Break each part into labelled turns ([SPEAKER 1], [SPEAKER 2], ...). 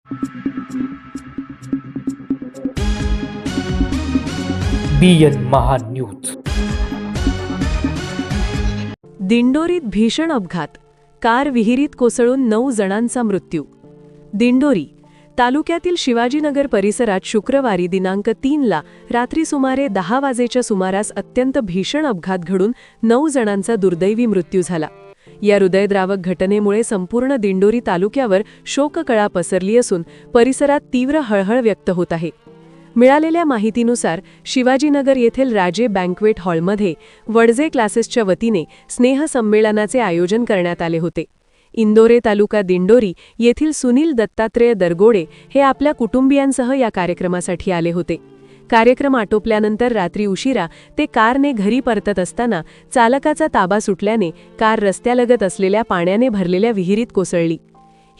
[SPEAKER 1] BN Mahanews.
[SPEAKER 2] दिंडोरीत भीषण अपघात, car विहिरीत कोसळून 9 जणांचा मृत्यू. दिंडोरी तालुक्यातील शिवाजीनगर परिसरात शुक्रवारी दिनांक 3 रात्री सुमारे 10 वाजेच्या सुमारास अत्यंत भीषण अपघात घडून 9 जणांचा दुर्दैवी मृत्यू झाला. या हृदयद्रावक घटनेमुळे संपूर्ण दिंडोरी तालुक्यावर शोककळा पसरली असून परिसरात तीव्र हळहळ व्यक्त होत आहे. मिळालेल्या माहितीनुसार शिवाजीनगर येथील राजे बँक्वेट हॉलमध्ये वडजे क्लासेसच्या वतीने स्नेहसंमेलनाचे आयोजन करण्यात आले होते. इंदोरे तालुका दिंडोरी येथील सुनील दत्तात्रेय दरगोडे हे आपल्या कुटुंबियांसह या कार्यक्रमासाठी आले होते. कार्यक्रम आटोपल्यानंतर रात्री उशिरा ते कारने घरी परतत असताना चालकाचा ताबा सुटल्याने कार रस्त्यालगत असलेल्या पाण्याने भरलेल्या विहिरीत कोसळली.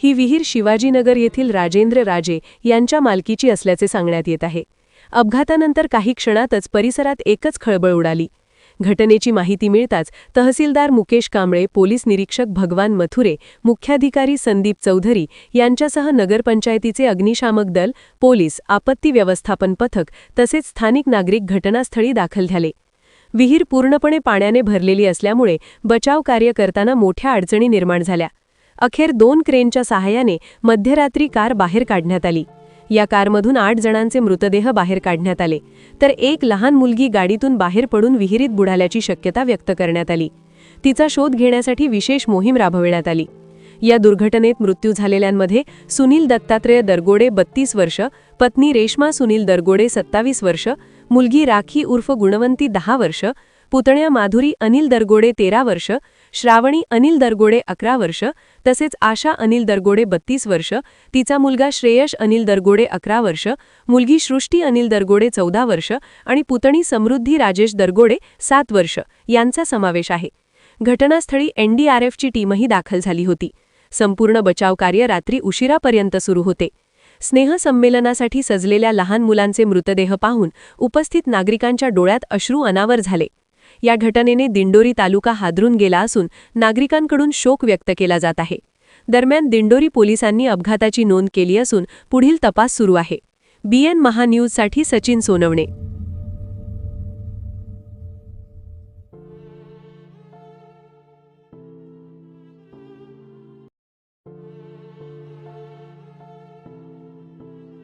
[SPEAKER 2] ही विहीर शिवाजीनगर येथील राजेंद्र राजे यांच्या मालकीची असल्याचे सांगण्यात येत आहे. अपघातानंतर काही क्षणातच परिसरात एकच खळबळ उडाली. घटनेची माहिती मिळताच तहसीलदार मुकेश कांबळे, पोलीस निरीक्षक भगवान मथुरे, मुख्याधिकारी संदीप चौधरी यांच्यासह नगरपंचायतीचे अग्निशामक दल, पोलीस, आपत्ती व्यवस्थापन पथक तसेच स्थानिक नागरिक घटनास्थळी दाखल झाले. विहीर पूर्णपणे पाण्याने भरलेली असल्यामुळे बचाव कार्य करताना मोठ्या अडचणी निर्माण झाल्या. अखेर 2 क्रेनच्या सहाय्याने मध्यरात्री कार बाहेर काढण्यात आली. या कारमधून 8 जणांचे मृतदेह बाहेर काढण्यात आले, तर एक लहान मुलगी गाडीतून बाहेर पडून विहिरीत बुडाल्याची शक्यता व्यक्त करण्यात आली. तिचा शोध घेण्यासाठी विशेष मोहीम राबविण्यात आली. या दुर्घटनेत मृत्यू झालेल्यांमध्ये सुनील दत्तात्रेय दरगोडे 32 वर्ष, पत्नी रेश्मा सुनील दरगोडे 27 वर्ष, मुलगी राखी उर्फ गुणवंती 10 वर्ष, पुतण्या माधुरी अनिल दरगोडे 13 वर्ष, श्रावणी अनिल दरगोडे 11 वर्ष, तसेच आशा अनिल दरगोडे 32 वर्ष, तिचा मुलगा श्रेयश अनिल दरगोडे 11 वर्ष, मुलगी सृष्टी अनिल दरगोडे 14 वर्ष आणि पुतणी समृद्धी राजेश दरगोडे 7 वर्ष यांचा समावेश आहे. घटनास्थळी NDRFची टीमही दाखल झाली होती. संपूर्ण बचाव कार्य रात्री उशिरापर्यंत सुरू होते. स्नेहसंमेलनासाठी सजलेल्या लहान मुलांचे मृतदेह पाहून उपस्थित नागरिकांच्या डोळ्यात अश्रू अनावर झाले. या घटनेने दिंडोरी तालुका हादरून गेला असून नागरिकांकडून शोक व्यक्त केला जात आहे. दरम्यान दिंडोरी पोलिसांनी अपघाताची नोंद केली असून पुढील तपास सुरू आहे. BN महान्यूजसाठी सचिन सोनवणे.